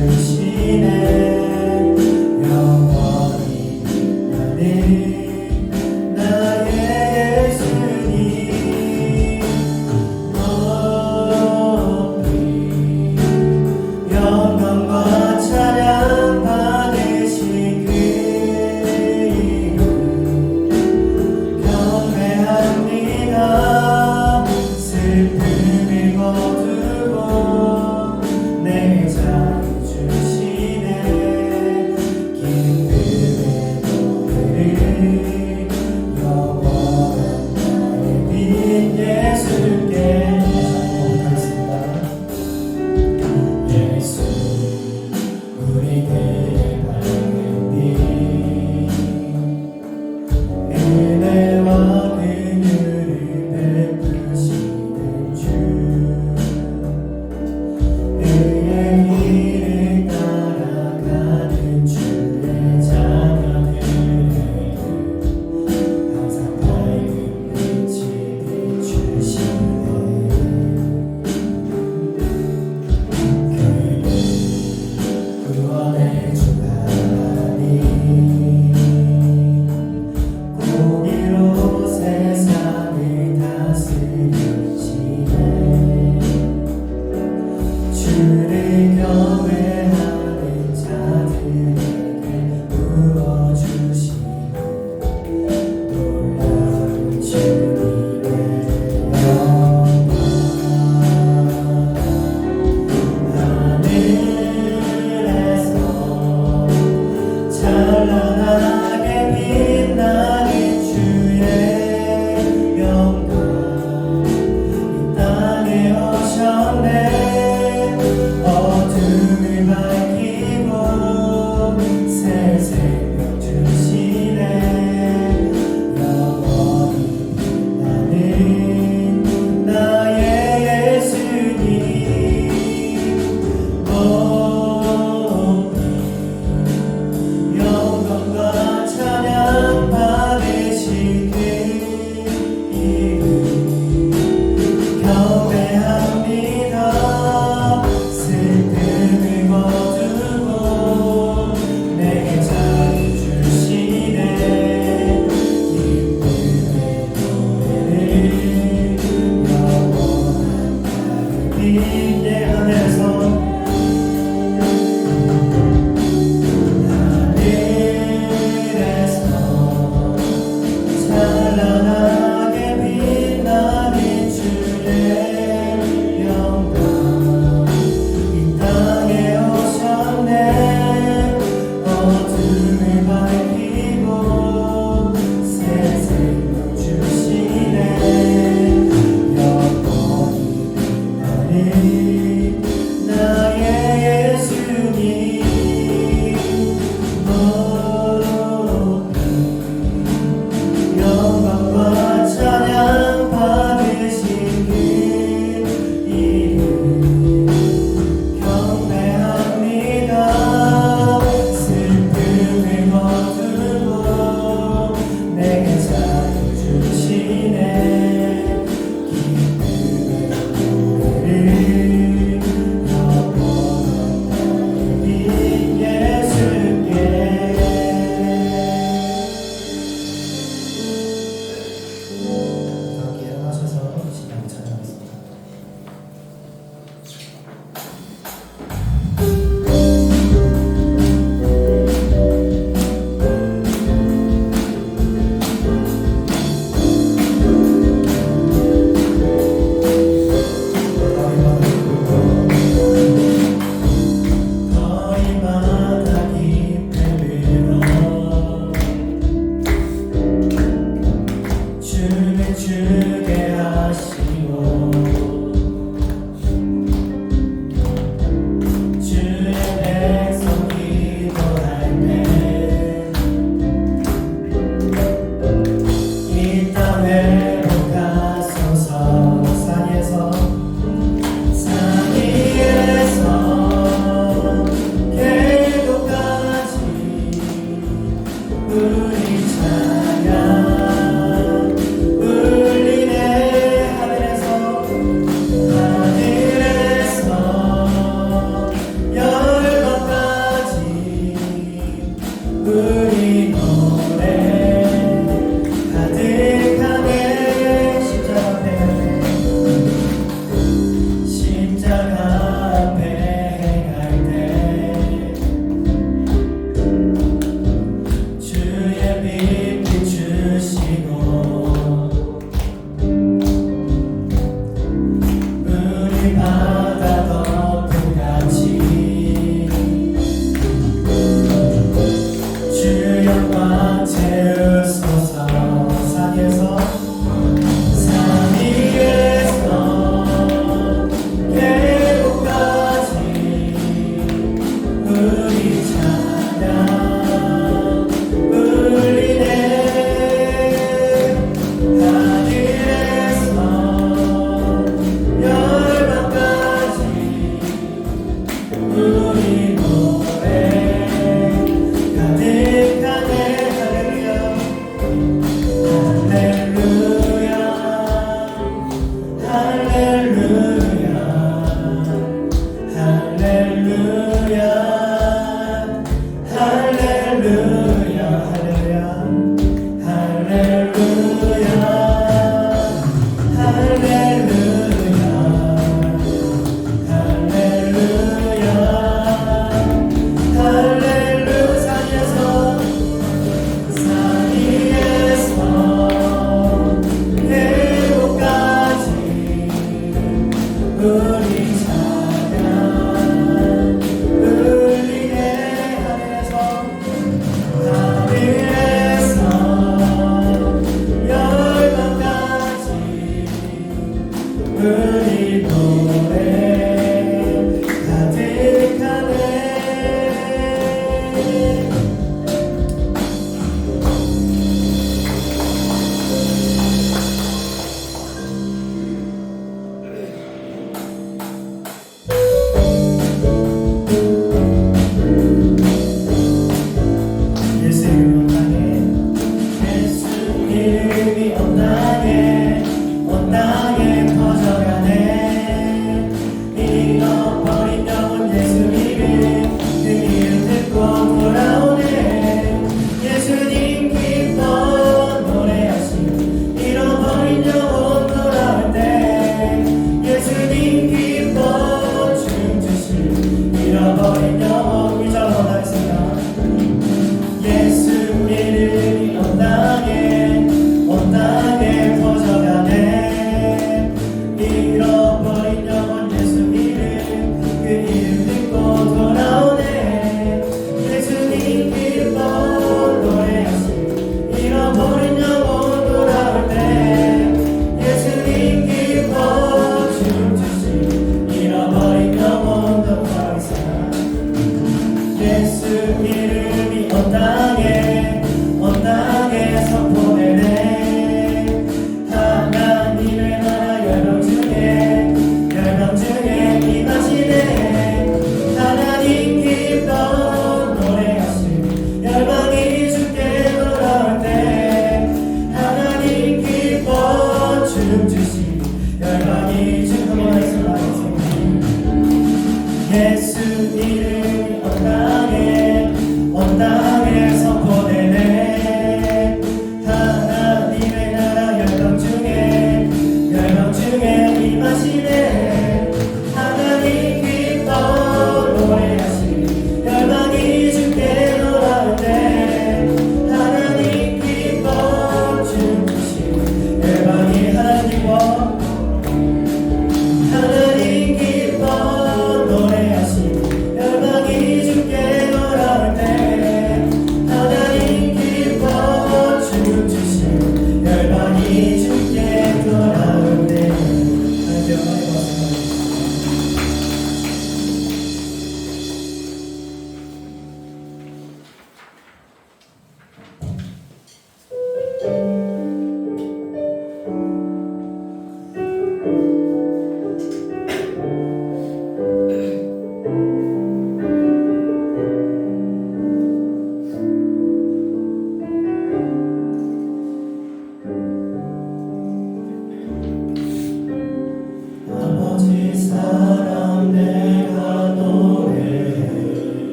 주시네 기쁨의 노래를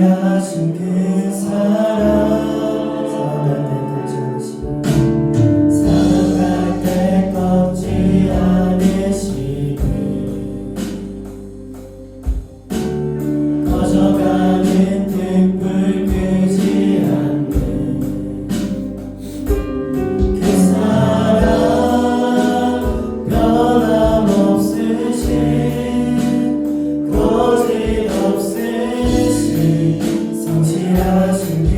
성실하신 그 사랑 사랑할 때 꺾지 않으시고 꺼져가는 등불 끄지 않는 그 사랑 변함없으신 거짓없으신 성실하신 그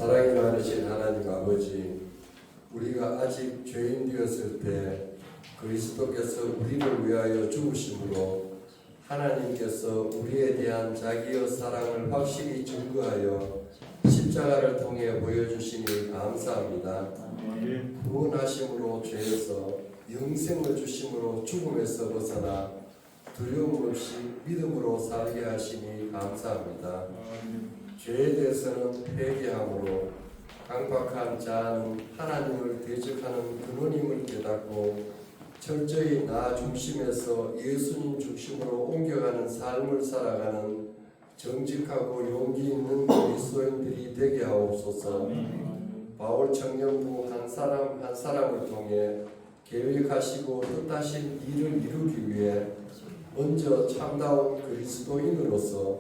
사랑이 많으신 하나님 아버지, 우리가 아직 죄인 되었을 때 그리스도께서 우리를 위하여 죽으심으로 하나님께서 우리에 대한 자기의 사랑을 확실히 증거하여 십자가를 통해 보여주시니 감사합니다. 구원하심으로 죄에서 영생을 주심으로 죽음에서 벗어나 두려움 없이 믿음으로 살게 하시니 감사합니다. 죄에 대해서는 회개함으로 강박한 자는 하나님을 대적하는 근원임을 깨닫고 철저히 나 중심에서 예수님 중심으로 옮겨가는 삶을 살아가는 정직하고 용기 있는 그리스도인들이 되게 하옵소서. 바울 청년부 한 사람 한 사람을 통해 계획하시고 뜻하신 일을 이루기 위해 먼저 참다운 그리스도인으로서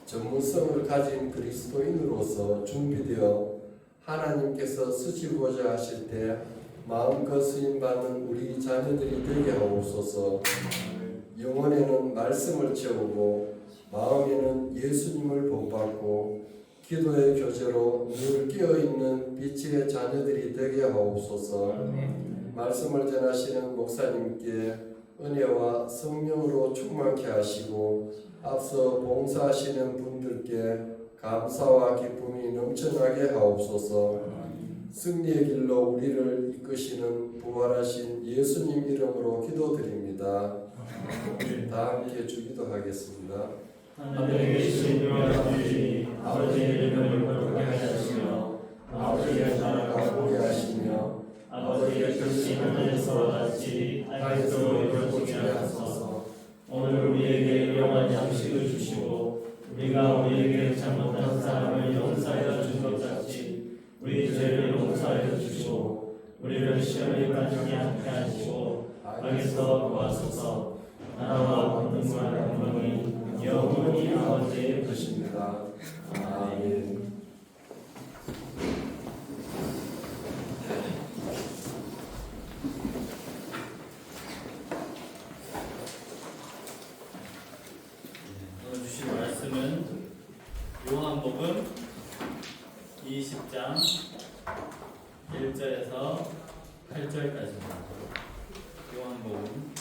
전문성을 가진 그리스도인으로서 준비되어 하나님께서 쓰시고자 하실 때 마음껏 쓰임받는 우리 자녀들이 되게 하옵소서. 영혼에는 말씀을 채우고 마음에는 예수님을 본받고 기도의 교제로 늘 깨어있는 빛의 자녀들이 되게 하옵소서. 말씀을 전하시는 목사님께 은혜와 성령으로 충만케 하시고 앞서 봉사하시는 분들께 감사와 기쁨이 넘쳐나게 하옵소서. 승리의 길로 우리를 이끄시는 부활하신 예수님 이름으로 기도드립니다. 다 함께 주기도하겠습니다. 하늘에 계신 아버지, 아버지의 이름을 거룩하게 하시며 아버지의 나라가 오게 하시며 아버지의 뜻이 하늘에서 같이 땅에서 이루어지게 하소서. 오늘 우리에게 일용할 양식을 주시고 우리가 우리에게 잘못한 사람을 용서하여 준 것 같이 우리 죄를 용서하여 주시고 우리를 시험에 빠지게 않게 하시고 악에서 구하소서. 나라와 권능과 영광이 영원히 아버지의 것입니다. 아멘. 오늘 주신 말씀은 요한복음 20장 1절에서 8절까지입니다. 요한복음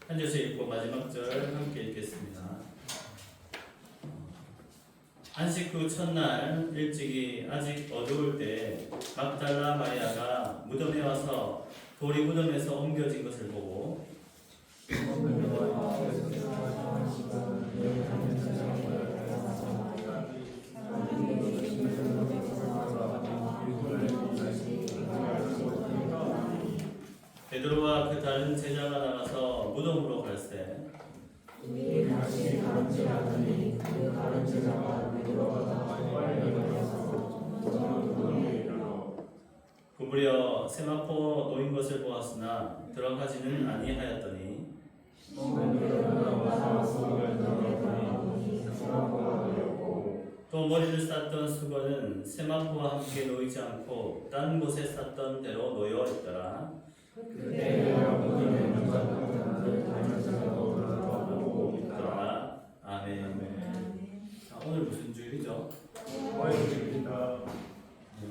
한 절씩 읽고 마지막 절 함께 읽겠습니다. 안식 후 첫날 일찍이 아직 어두울 때 막달라 마리아가 무덤에 와서 돌이 무덤에서 옮겨진 것을 보고 베드로와 그 다른 제자가 나가서 무덤으로 갈새 구부려 세마포 놓인 것을 보았으나 들어가지는 아니하였더니 또 머리를 쌌던 수건은 세마포와 함께 놓이지 않고 딴 곳에 쌌던 대로 놓여 있더라. 아멘. 자, 오늘 무슨 주일이죠?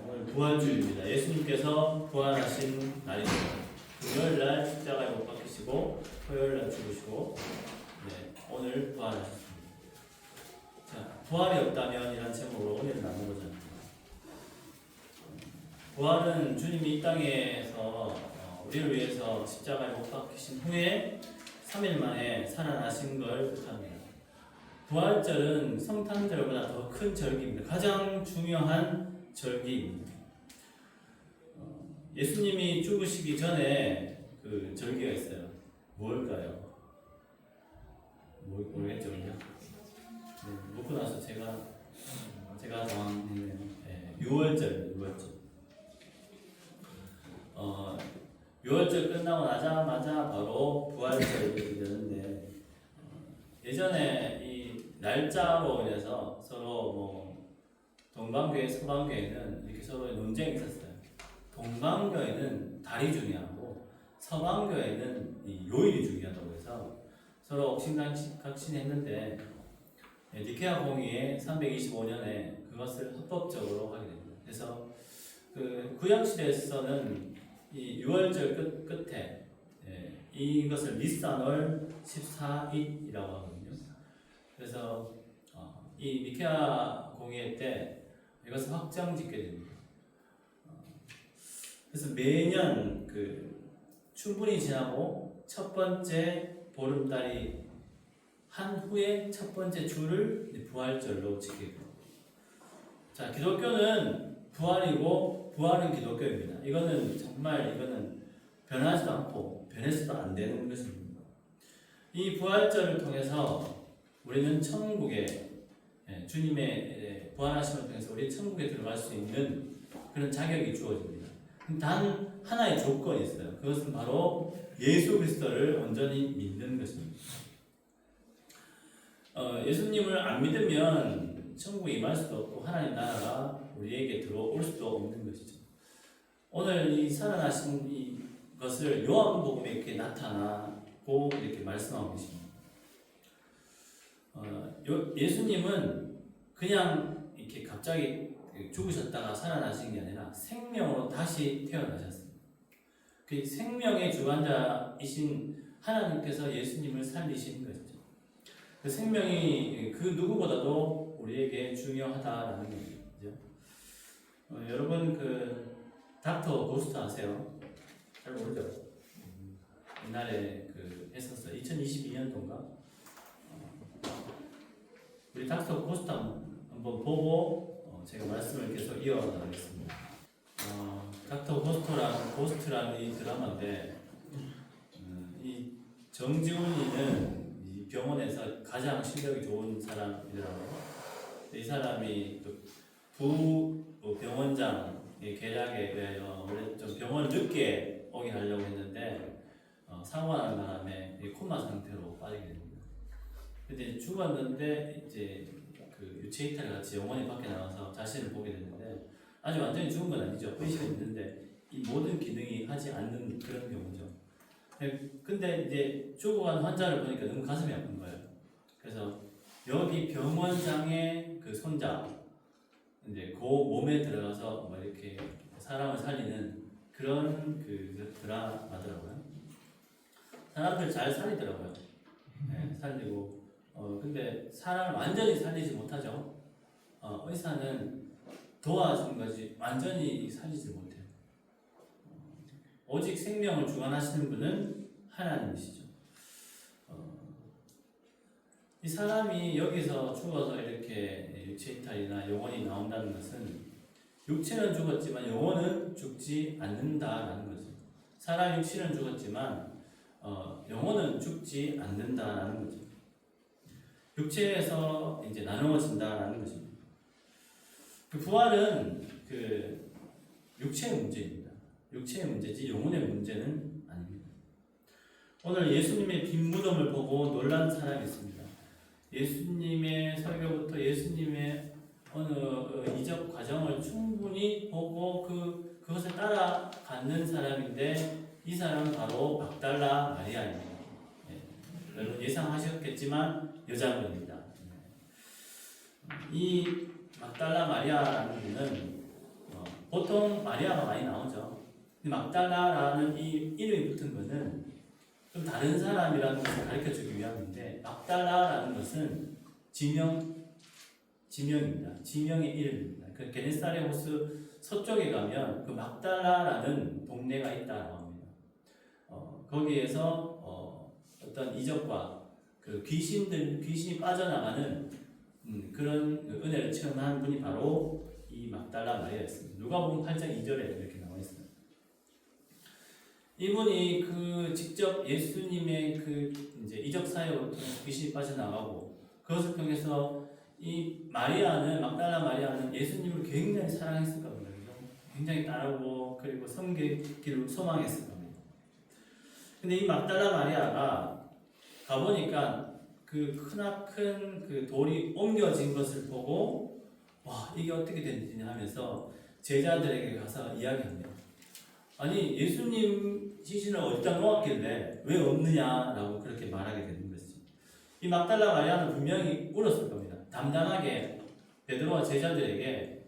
오늘 부활주일입니다. 예수님께서 부활하신 날입니다. 금요일날 십자가에 못 박히시고 토요일날 죽으시고 오늘 부활하셨습니다. 자, 부활이 없다면 이란 제목으로 오늘 나누고자 합니다. 부활은 주님이 이 땅에서 우리를 위해서 십자가에 못 박히신 후에 3일 만에 살아나신 걸 뜻합니다. 부활절은 성탄절보다 더 큰 절기입니다. 가장 중요한 절기입니다. 예수님이 죽으시기 전에 그 절기가 있어요. 뭘까요? 모르겠죠, 그냥? 묻고 나서 제가 당황했네요. 네, 6월절. 6월절 끝나고 나자마자 바로 부활절이 되는데 예전에 이 날짜로 인해서 서로 뭐 동방교회, 서방교회는 이렇게 서로 논쟁이 있었어요. 동방교회는 달이 중요하고 서방교회는 이 요일이 중요하다고 해서 서로 옥신각신했는데 니케아 공의회 325년에 그것을 합법적으로 하게 됩니다. 그래서 그 구약시대에서는 이 6월절 끝에 이것을 니산월 14일이라고 하거든요. 그래서 이 니케아 공의회 때 이것을 확정짓게 됩니다. 그래서 매년 그 충분히 지나고 첫 번째 보름달이 한 후에 첫 번째 주를 부활절로 지키게 됩니다. 자, 기독교는 부활이고 부활은 기독교입니다. 이거는 변하지도 않고 변해서도 안 되는 것입니다. 이 부활절을 통해서 우리는 천국에 주님의 부활하심을 통해서 우리 천국에 들어갈 수 있는 그런 자격이 주어집니다. 단 하나의 조건이 있어요. 그것은 바로 예수 그리스도를 온전히 믿는 것입니다. 예수님을 안 믿으면 천국에 임할 수도 없고 하나님 나라가 우리에게 들어올 수도 없는 것이죠. 오늘 이 살아나신 이 것을 요한복음에 이렇게 나타나고 이렇게 말씀하고 계십니다. 예수님은 그냥 이렇게 갑자기 죽으셨다가 살아나신 게 아니라 생명으로 다시 태어나셨습니다. 그 생명의 주관자이신 하나님께서 예수님을 살리신 것이죠. 그 생명이 그 누구보다도 우리에게 중요하다라는 거죠. 여러분 그 닥터 고스트 아세요? 잘 모르죠? 옛날에 그 했었어요. 2022년도인가? 우리 닥터 고스트 한번 보고 제가 말씀을 계속 이어나가겠습니다. 닥터 고스트라는 이 드라마인데 이 정지훈이는 이 병원에서 가장 실력이 좋은 사람이더라고요. 이 사람이 부 병원장의 계략에 의하여 원래 좀 병원을 늦게 오게 하려고 했는데 사고하는 바람에 코마 상태로 빠지게 됩니다. 근데 죽었는데 이제 그 유체 이탈을 같이 영혼이 밖에 나와서 자신을 보게 됐는데 아주 완전히 죽은 건 아니죠. 의식은 있는데 이 모든 기능이 하지 않는 그런 경우죠. 근데 이제 죽어간 환자를 보니까 너무 가슴이 아픈 거예요. 그래서 여기 병원장의 그 손자 이제 그 몸에 들어가서 뭐 이렇게 사람을 살리는 그런 그 드라마더라고요. 사람들 잘 살리더라고요. 네, 살리고 근데 사람을 완전히 살리지 못하죠. 의사는 도와준 거지 완전히 살리지 못해요. 오직 생명을 주관하시는 분은 하나님이시죠. 이 사람이 여기서 죽어서 이렇게 육체 이탈이나 영혼이 나온다는 것은 육체는 죽었지만 영혼은 죽지 않는다라는 거죠. 사람 육체는 죽었지만 영혼은 죽지 않는다라는 거죠. 육체에서 이제 나누어진다라는 것입니다. 그 부활은 그 육체의 문제입니다. 육체의 문제지 영혼의 문제는 아닙니다. 오늘 예수님의 빈 무덤을 보고 놀란 사람이 있습니다. 예수님의 설교부터 예수님의 어느 이적 과정을 충분히 보고 그것을 따라가는 사람인데 이 사람은 바로 막달라 마리아입니다. 여러분 예상하셨겠지만 여자분입니다. 이 막달라 마리아라는 분은 보통 마리아가 많이 나오죠. 근데 막달라라는 이 이름이 붙은 것은 좀 다른 사람이라는 것을 가르쳐주기 위함인데 막달라라는 것은 지명입니다. 지명의 이름입니다. 그 게네사레호스 서쪽에 가면 그 막달라라는 동네가 있다고 합니다. 거기에서 어떤 이적과 그 귀신이 빠져나가는 그런 은혜를 체험한 분이 바로 이 막달라 마리아였습니다. 누가복음 8장 2절에 이렇게 나와 있습니다. 이분이 그 직접 예수님의 그 이제 이적 사역을 통해서 귀신이 빠져나가고 그것을 통해서 이 막달라 마리아는 예수님을 굉장히 사랑했을 겁니다. 굉장히 따르고 그리고 섬기기를 소망했을 겁니다. 근데 이 막달라 마리아가 가보니까 그 크나큰 그 돌이 옮겨진 것을 보고 와 이게 어떻게 됐느냐 하면서 제자들에게 가서 이야기합니다. 아니 예수님 시신을 어디다 놓았길래 왜 없느냐라고 그렇게 말하게 되는 것이죠. 이 막달라 마리아는 분명히 울었을 겁니다. 담담하게 베드로와 제자들에게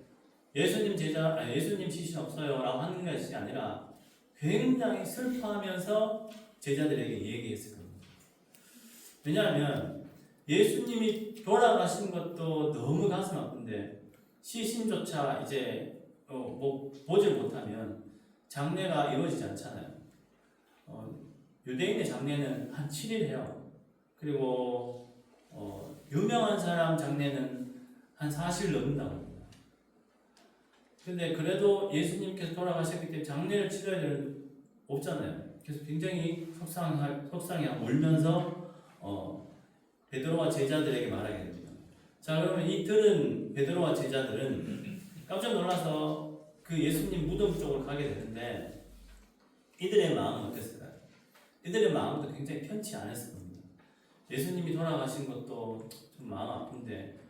예수님 시신 없어요라고 하는 것이 아니라 굉장히 슬퍼하면서 제자들에게 얘기했을 겁니다. 왜냐하면 예수님이 돌아가신 것도 너무 가슴 아픈데 시신조차 이제 보질 못하면 장례가 이루어지지 않잖아요. 유대인의 장례는 한 7일 해요. 그리고 유명한 사람 장례는 한 4일 넘는다고 합니다. 근데 그래도 예수님께서 돌아가셨기 때문에 장례를 치러야 되는 없잖아요. 그래서 굉장히 속상해하고 울면서 베드로와 제자들에게 말하게 됩니다. 자 그러면 이 들은 베드로와 제자들은 깜짝 놀라서 그 그 예수님 무덤 쪽으로 가게 되는데 이들의 마음은 어땠을까요? 이들의 마음도 굉장히 편치 않았을 겁니다. 예수님이 돌아가신 것도 좀 마음 아픈데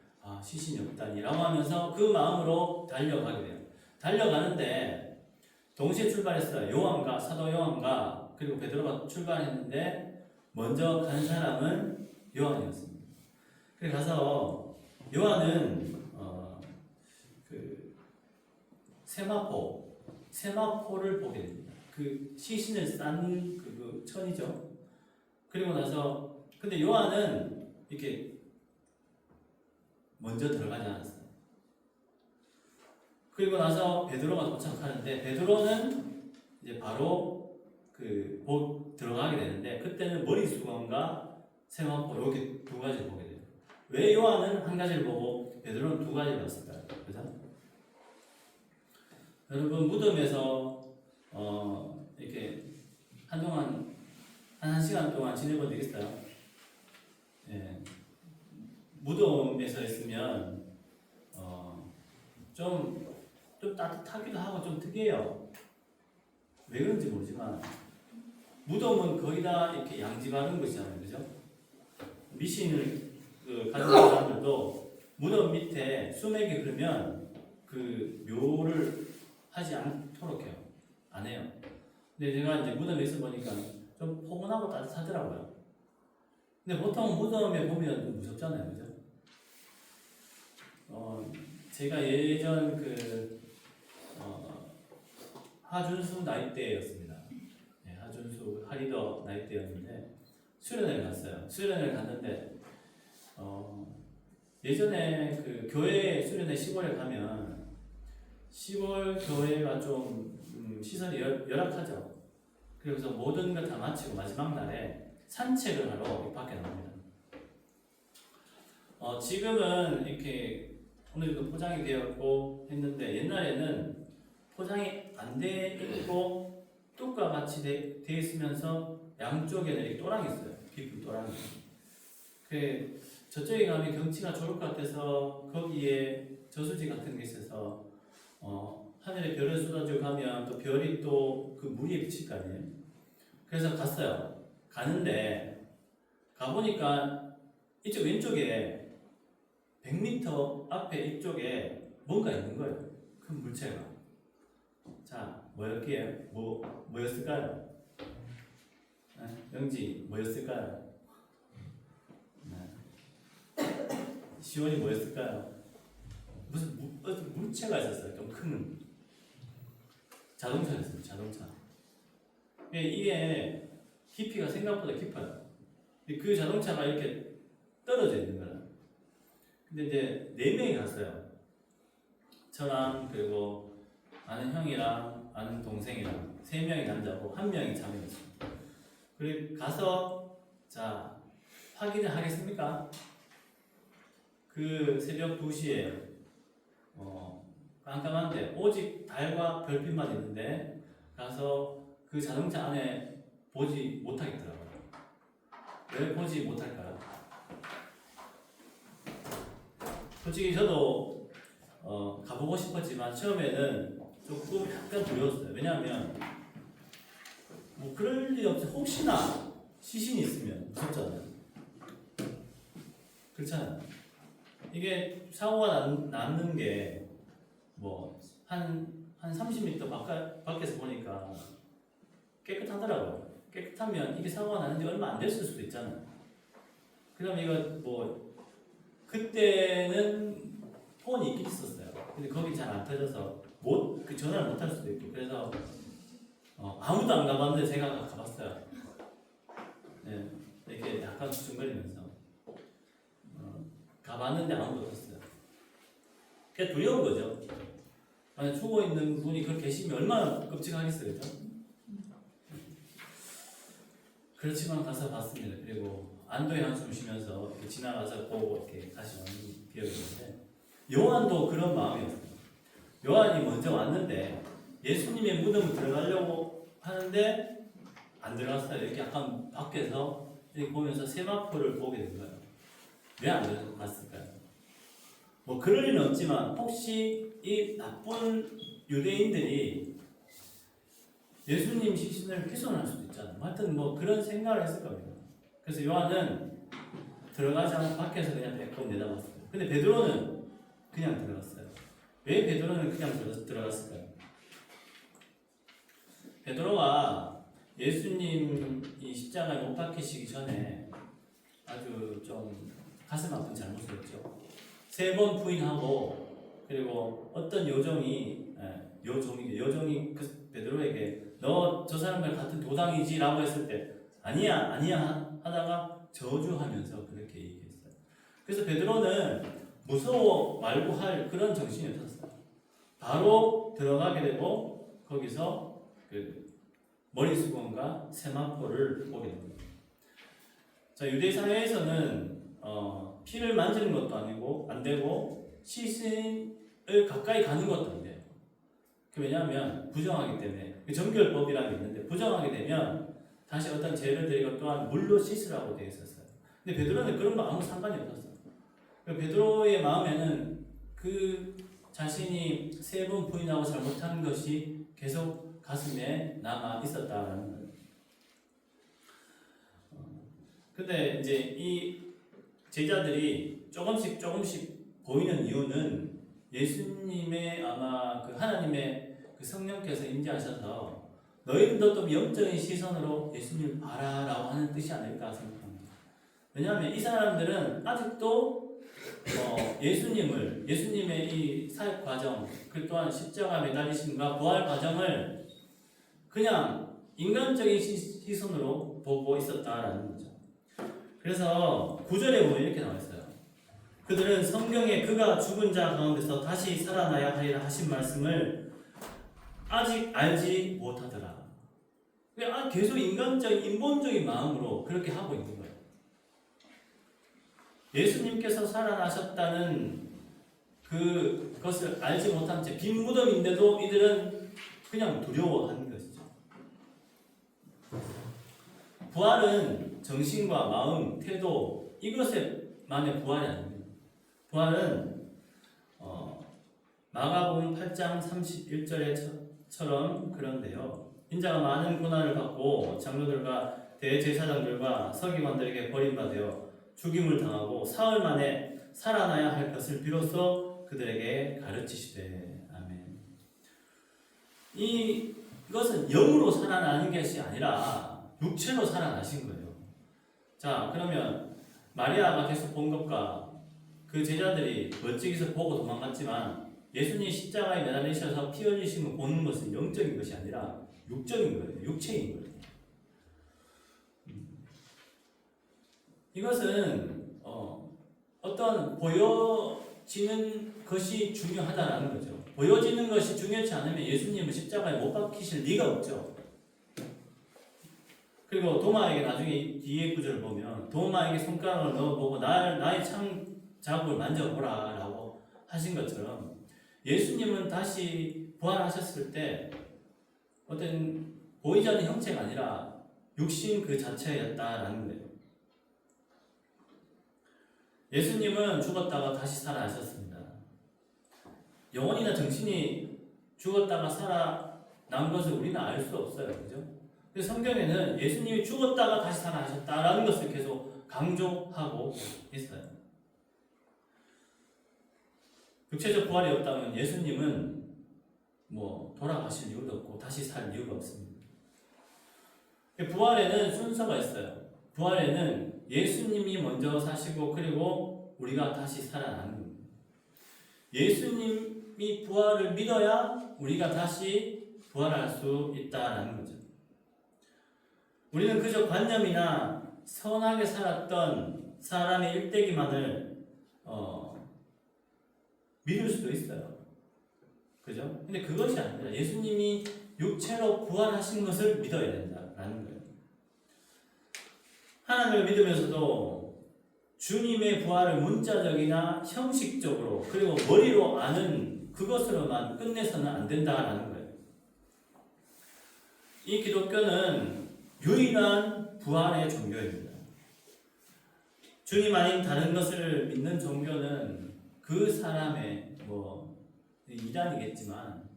시신이 없다니라고 하면서 그 마음으로 달려가게 돼요. 달려가는데 동시에 출발했어요. 요한과 사도 요한과 그리고 베드로가 출발했는데 먼저 간 사람은 요한이었습니다. 그래서 가서 요한은 그 세마포를 보게 됩니다. 그 시신을 싼 그 천이죠. 그리고 나서 근데 요한은 이렇게 먼저 들어가지 않았어요. 그리고 나서 베드로가 도착하는데 베드로는 이제 바로 들어가게 되는데 그때는 머리수건과 세마포 이렇게 두 가지를 보게 돼요. 왜 요한은 한 가지를 보고 베드로는 두 가지를 봤을까요? 그죠? 여러분 무덤에서 이렇게 한동안 한 시간 동안 지내본 적 있어요? 예. 무덤에서 있으면 좀 따뜻하기도 하고 좀 특이해요. 왜 그런지 모르지만 무덤은 거의 다 이렇게 양지바른 것이잖아요, 그죠? 미신을 가진 사람들도 무덤 밑에 수맥이 흐르면 그 묘를 하지 않도록 해요. 안 해요. 근데 제가 이제 무덤에 있어 보니까 좀 포근하고 따뜻하더라고요. 근데 보통 무덤에 보면 좀 무섭잖아요, 그죠? 제가 예전 하준수 나이대였습니다. 네, 하준수 하리더 나이대였는데 수련회를 갔어요. 수련회를 갔는데 예전에 그 교회 수련회 시골에 가면 시골 교회가 좀 시설이 열악하죠. 그래서 모든 걸 다 마치고 마지막 날에 산책을 하러 밖에 나옵니다. 지금은 이렇게 어느 정도 포장이 되었고 했는데 옛날에는 포장이 안 돼 있고 뚝과 같이 돼 있으면서 양쪽에는 이렇게 또랑이 있어요. 깊은 또랑이. 저쪽에 가면 경치가 좋을 것 같아서 거기에 저수지 같은 게 있어서 하늘에 별을 쏟아지고 가면 또 별이 또 그 무리에 비칠 거 아니에요. 그래서 갔어요. 가는데 가보니까 이쪽 왼쪽에 100m 앞에 이쪽에 뭔가 있는 거예요. 큰 물체가. 자, 뭐였기에? 뭐였을까요? 영지, 뭐였을까요? 시원이 뭐였을까요? 무슨 물체가 있었어요. 좀 큰 자동차였어요. 자동차. 이게 깊이가 생각보다 깊어요. 그 자동차가 이렇게 떨어져 있는 거예요. 근데 이제 4명이 갔어요. 저랑 그리고 아는 형이랑 아는 동생이랑 3명이 남자고 1명이 자매였습니다. 그리고 가서 자 확인을 하겠습니까? 그 새벽 2시에 깜깜한데 오직 달과 별빛만 있는데 가서 그 자동차 안에 보지 못하겠더라고요. 왜 보지 못할까요? 솔직히 저도 가보고 싶었지만 처음에는 조금 약간 두려웠어요. 왜냐하면 뭐 그럴 일 없이 혹시나 시신이 있으면 무섭잖아요. 그렇잖아요. 이게 사고가 났는 게 뭐 한 30m 밖에서 보니까 깨끗하더라고요. 깨끗하면 이게 사고가 나는지 얼마 안 됐을 수도 있잖아요. 그 다음에 이거 뭐 그때는 폰이 있긴 있었어요. 근데 거기 잘 안 터져서 그 전화를 못 할 수도 있고 그래서 아무도 안 가봤는데 제가 가봤어요. 네, 이렇게 약간 주춤거리면서 가봤는데 아무도 없었어요. 그게 두려운 거죠. 만약 죽어 있는 분이 그렇게 계시면 얼마나 끔찍하겠어요, 그죠? 그렇지만 가서 봤습니다. 그리고 안도의 한숨 쉬면서 이렇게 지나가서 보고 이렇게 다시 오는 기억이 있는데 요한도 그런 마음이었어요. 요한이 먼저 왔는데 예수님의 무덤을 들어가려고 하는데 안 들어갔어요. 이렇게 약간 밖에서 이렇게 보면서 세마포를 보게 된 거예요. 왜 안 들어갔을까요? 뭐 그럴 리는 없지만 혹시 이 나쁜 유대인들이 예수님 시신을 훼손할 수도 있잖아요. 하여튼 뭐 그런 생각을 했을 겁니다. 그래서 요한은 들어가지 않고 밖에서 그냥 배꼽 내다봤어요. 근데 베드로는 그냥 들어갔어요. 왜 베드로는 그냥 들어갔을까요? 베드로가 예수님이 십자가에 못 박히시기 전에 아주 좀 가슴 아픈 잘못을 했죠. 3번 부인하고 그리고 어떤 요정이 그 베드로에게 너 저 사람과 같은 도당이지 라고 했을 때 아니야 하다가 저주하면서 그렇게 얘기했어요. 그래서 베드로는 무서워 말고 할 그런 정신이 없었어요. 바로 들어가게 되고 거기서 그 머리수건과 세마포를 보게 됩니다. 자, 유대 사회에서는 피를 만지는 것도 아니고 안 되고 시신을 가까이 가는 것도 안 돼요. 왜냐하면 부정하기 때문에 그 정결법이라는 게 있는데 부정하게 되면 다시 어떤 죄를 드리고 또한 물로 씻으라고 되어 있었어요. 근데 베드로는 그런 거 아무 상관이 없었어요. 베드로의 마음에는 그 자신이 3번 부인하고 잘못한 것이 계속 가슴에 남아 있었다라는 거예요. 근데 이제 이 제자들이 조금씩 보이는 이유는 예수님의 아마 그 하나님의 그 성령께서 임재하셔서 너희들도 좀 영적인 시선으로 예수님을 봐라라고 하는 뜻이 아닐까 생각합니다. 왜냐하면 이 사람들은 아직도 예수님의 이 사역 과정, 그 또한 십자가 매달리심과 부활 과정을 그냥 인간적인 시선으로 보고 있었다라는 거죠. 그래서 9절에 보면 이렇게 나와 있어요. 그들은 성경에 그가 죽은 자 가운데서 다시 살아나야 하리라 하신 말씀을 아직 알지 못하더라. 계속 인본적인 마음으로 그렇게 하고 있는 거예요. 예수님께서 살아나셨다는 그것을 알지 못한 채 빈 무덤인데도 이들은 그냥 두려워하는 것이죠. 부활은 정신과 마음, 태도 이것에만의 부활이 아닙니다. 부활은 마가복음 8장 31절에처럼 그런데요. 인자가 많은 고난을 받고 장로들과 대제사장들과 서기관들에게 버림받아 죽임을 당하고 사흘 만에 살아나야 할 것을 비로소 그들에게 가르치시되. 아멘. 이것은 영으로 살아나는 것이 아니라 육체로 살아나신 거예요. 자, 그러면 마리아가 계속 본 것과 그 제자들이 멋지게서 보고 도망갔지만 예수님 십자가에 매달리셔서 피 흘리심을 보는 것은 영적인 것이 아니라 육적인 거예요. 육체인 거예요. 이것은 어떤 보여지는 것이 중요하다라는 거죠. 보여지는 것이 중요치 않으면 예수님은 십자가에 못 박히실 리가 없죠. 그리고 도마에게 나중에 뒤에 구절을 보면 도마에게 손가락을 넣어보고 나의 창자국을 만져보라 라고 하신 것처럼 예수님은 다시 부활하셨을 때 어떤 보이지 않는 형체가 아니라 육신 그 자체였다라는 거예요. 예수님은 죽었다가 다시 살아나셨습니다. 영혼이나 정신이 죽었다가 살아난 것을 우리는 알 수 없어요. 그죠? 그래서 성경에는 예수님이 죽었다가 다시 살아나셨다라는 것을 계속 강조하고 있어요. 육체적 부활이 없다면 예수님은 돌아가실 이유도 없고 다시 살 이유가 없습니다. 부활에는 순서가 있어요. 부활에는 예수님이 먼저 사시고 그리고 우리가 다시 살아나는 겁니다. 예수님이 부활을 믿어야 우리가 다시 부활할 수 있다는 거죠. 우리는 그저 관념이나 선하게 살았던 사람의 일대기만을 믿을 수도 있어요. 그죠? 근데 그것이 아니라 예수님이 육체로 부활하신 것을 믿어야 된다라는 거예요. 하나님을 믿으면서도 주님의 부활을 문자적이나 형식적으로 그리고 머리로 아는 그것으로만 끝내서는 안 된다라는 거예요. 이 기독교는 유일한 부활의 종교입니다. 주님 아닌 다른 것을 믿는 종교는 그 사람의 이단이겠지만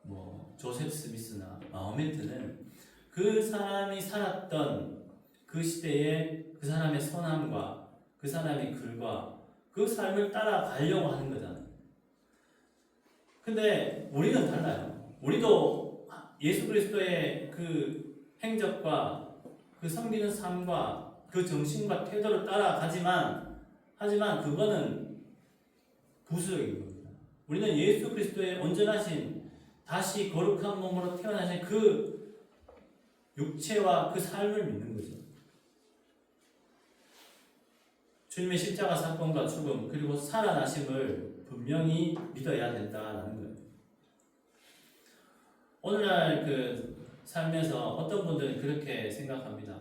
뭐 조셉 스미스나 마호메트는 그 사람이 살았던 그 시대의 그 사람의 선함과 그 사람의 글과 그 삶을 따라가려고 하는 거잖아요. 근데 우리는 달라요. 우리도 예수 그리스도의 그 행적과 그 섬기는 삶과 그 정신과 태도를 하지만 그거는 부수적인 겁니다. 우리는 예수 그리스도의 온전하신 다시 거룩한 몸으로 태어나신 그 육체와 그 삶을 믿는 거죠. 주님의 십자가 사건과 죽음 그리고 살아나심을 분명히 믿어야 된다는 거예요. 오늘날 그 삶에서 어떤 분들은 그렇게 생각합니다.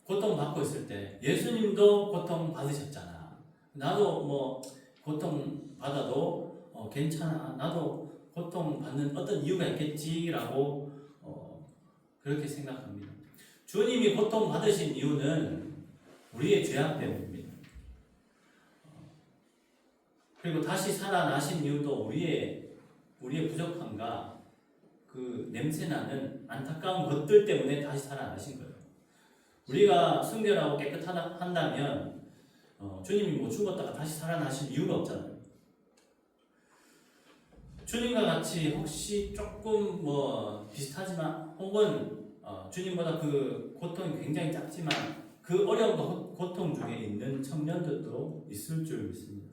고통받고 있을 때 예수님도 고통 받으셨잖아. 나도 뭐 고통 받아도 괜찮아. 나도 고통 받는 어떤 이유가 있겠지라고 그렇게 생각합니다. 주님이 고통 받으신 이유는 우리의 죄악 때문입니다. 그리고 다시 살아나신 이유도 우리의 부족함과 그 냄새나는 안타까운 것들 때문에 다시 살아나신 거예요. 우리가 순결하고 깨끗하다 한다면 주님이 뭐 죽었다가 다시 살아나신 이유가 없잖아요. 주님과 같이 혹시 조금 뭐 비슷하지만 혹은 주님보다 그 고통이 굉장히 작지만 그 어려움과 고통 중에 있는 청년들도 있을 줄 믿습니다.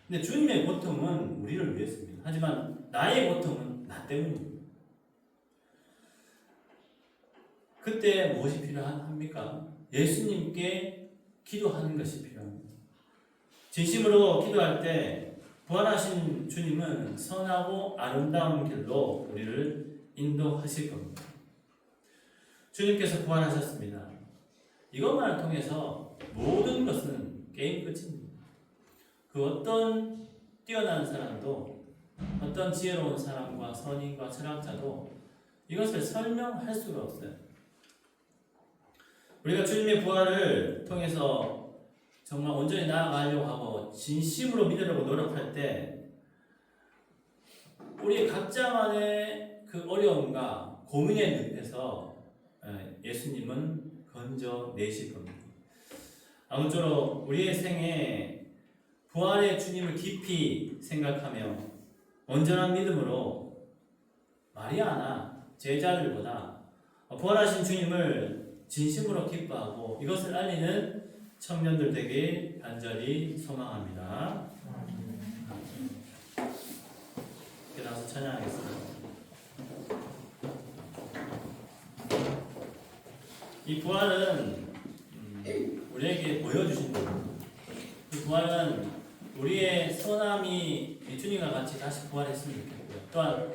근데 주님의 고통은 우리를 위해서입니다. 하지만 나의 고통은 나 때문입니다. 그때 무엇이 필요합니까? 예수님께 기도하는 것이 필요합니다. 진심으로 기도할 때 부활하신 주님은 선하고 아름다운 길로 우리를 인도하실 겁니다. 주님께서 부활하셨습니다. 이것만을 통해서 모든 것은 게임 끝입니다. 그 어떤 뛰어난 사람도 어떤 지혜로운 사람과 선인과 철학자도 이것을 설명할 수가 없어요. 우리가 주님의 부활을 통해서 정말 온전히 나아가려고 하고 진심으로 믿으려고 노력할 때 우리 각자만의 그 어려움과 고민의 늪에서 예수님은 건져내실 겁니다. 아무쪼록 우리의 생에 부활의 주님을 깊이 생각하며 온전한 믿음으로 마리아나 제자들보다 부활하신 주님을 진심으로 기뻐하고 이것을 알리는 청년들 되길 간절히 소망합니다. 이렇게 나와서 찬양하겠습니다. 이 부활은 우리에게 보여주신 겁니다. 이 부활은 우리의 선함이 주님과 같이 다시 부활했으면 좋겠고요. 또한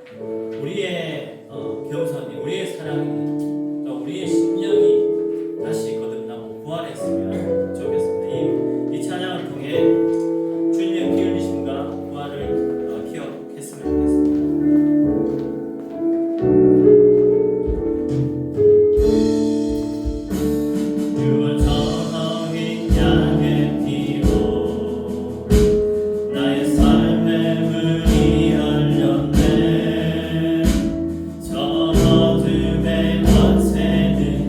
우리의 겸손이, 우리의 사랑이, 또 우리의 심령이 다시 거듭나고 부활했으면 좋겠습니다. 이 찬양을 통해 주님의 피 흘리심과 부활을 기억했으면 좋겠습니다. 어둠의 권세들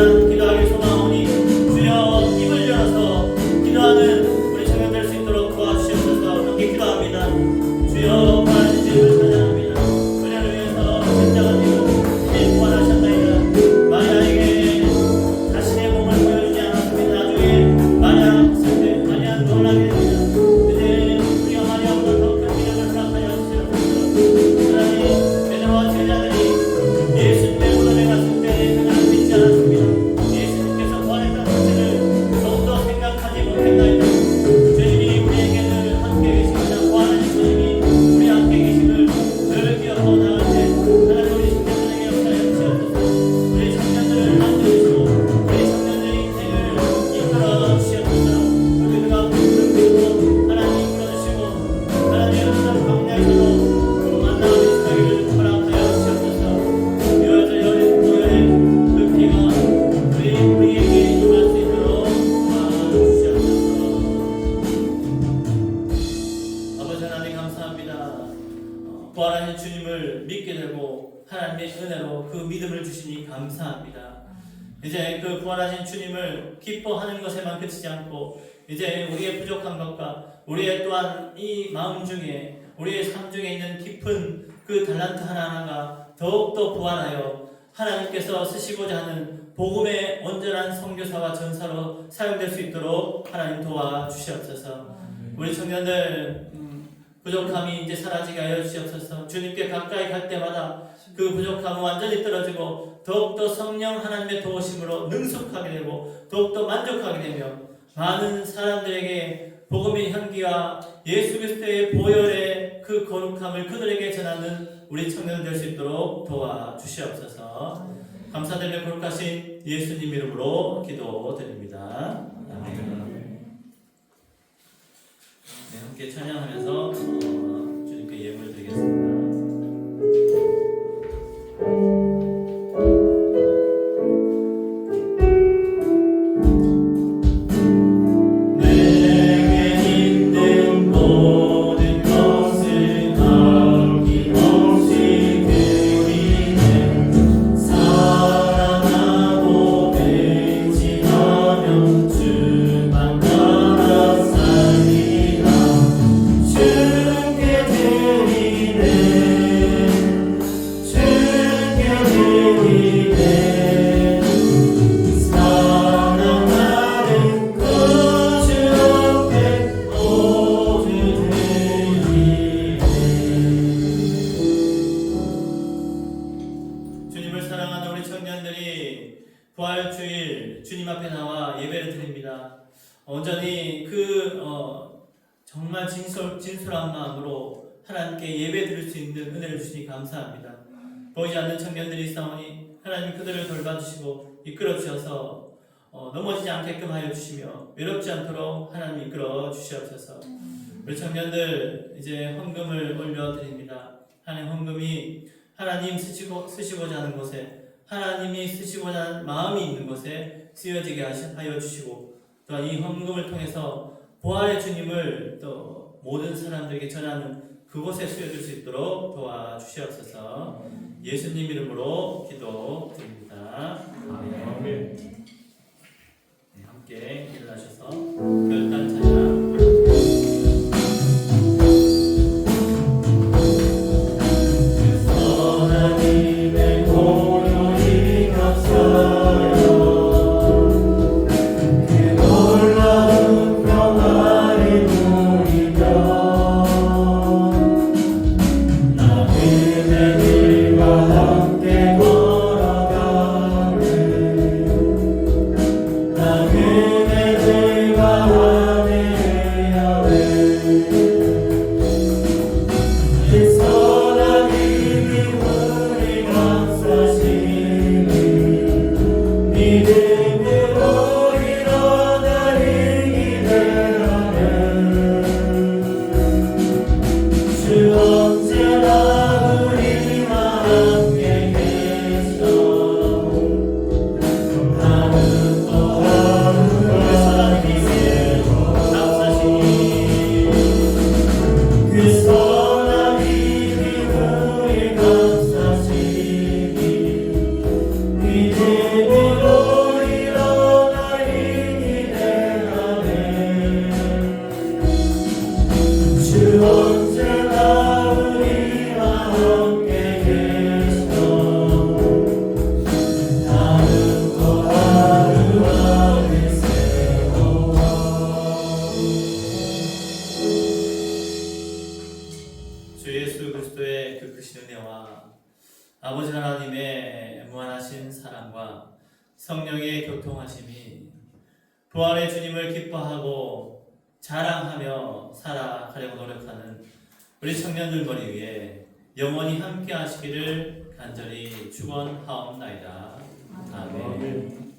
간절한 기도하기 소망하오니 주여 입을 열어서 기도하는 우리 청년 될 수 있도록 도와주시옵소서. 함께 기도합니다. 주여 부활하신 주님을 찬양합니다. 은혜를 위해서 십자가 지고 주님 부활하셨나이다. 마리아에게 자신의 몸을 보여주지 않았습니다. 나중에 마리아 놀라게 됩니다. 이제 우리가 마리아보다 더 큰 미력을 허락하여 주시옵소서. 하나님 베드로와 제자들이 예수님의 무덤에 갔을 때 그들은 믿지 않았습니다. 예수님께서 부활했다는 사실을 더욱더 생각하지 못했나이다. 주님이 우리에게 늘 함께 계시거나 부활하신 주님이 우리 함께 계심을 늘 기억하고 나갈 때 하나님 우리 청년들에게 역사하여 주시옵소서. 우리 청년들을 만져주시고 우리 청년들의 인생을 이끌어 주시옵소서. 그들과 부르고 하나님 이끌어주시고 하나님 어떤 광야에서도 만나는 시간을 허락하여 주시옵소서. 여자 여인 교회의 그 피가 우리에게 임할 수 있도록 도와주시옵소서. 아버지 하나님 감사합니다. 부활하신 주님을 믿게 되고 하나님의 은혜로 그 믿음을 주시니 감사합니다. 이제 그 부활하신 주님을 기뻐하는 것에만 그치지 않고 이제 우리의 부족한 것과 우리의 또한 이 마음 중에 우리의 삶 중에 있는 깊은 그 달란트 하나하나가 더욱더 부활하여 하나님께서 쓰시고자 하는 복음의 온전한 선교사와 전사로 사용될 수 있도록 하나님 도와주시옵소서. 우리 청년들 부족함이 이제 사라지게 하여 주시옵소서. 주님께 가까이 갈 때마다 그 부족함은 완전히 떨어지고 더욱더 성령 하나님의 도우심으로 능숙하게 되고 더욱더 만족하게 되며 많은 사람들에게 복음의 향기와 예수 그리스도의 보혈의 그 거룩함을 그들에게 전하는 우리 청년들 될 수 있도록 도와주시옵소서. 감사드리며 거룩하신 예수님 이름으로 기도드립니다. 아멘. 네, 함께 찬양하면서 주님께 예물 드리겠습니다. 주님을 사랑하는 우리 청년들이 부활주일 주님 앞에 나와 예배를 드립니다. 온전히 그 정말 진솔한 마음으로 하나님께 예배 드릴 수 있는 은혜를 주시니 감사합니다. 보이지 않는 청년들이 있사오니 하나님 그들을 돌봐주시고 이끌어 주셔서 넘어지지 않게끔 하여 주시며 외롭지 않도록 하나님 이끌어 주시옵소서. 우리 청년들 이제 헌금을 올려드립니다. 하나님 헌금이 하나님 쓰시고자 하는 곳에 하나님이 쓰시고자 하는 마음이 있는 곳에 쓰여지게 하여 주시고 또한 이 헌금을 통해서 부활의 주님을 또 모든 사람들에게 전하는 그곳에 쓰여질 수 있도록 도와주시옵소서. 예수님 이름으로 기도드립니다. 아멘. 네, 함께 일어나셔서 별단 찬양 하나님의 공로이 감사요 그 놀라운 평화를 누리며 나 그대들과 함께 걸어가네 나 그대들과 함께하네 이 선한 우리 감사시니 믿음으로 일어나리 기대하네 주 언제나 우리와 함께 계셔 하루 또 하루 하나님의 감사시니 그 선한 우리 감사시니 믿음으로 주 예수 그리스도의 그 크신 은혜와 아버지 하나님의 무한하신 사랑과 성령의 교통하심이 부활의 주님을 기뻐하고 자랑하며 살아가려고 노력하는 우리 청년들 머리 위에 영원히 함께 하시기를 간절히 축원하옵나이다. 아멘.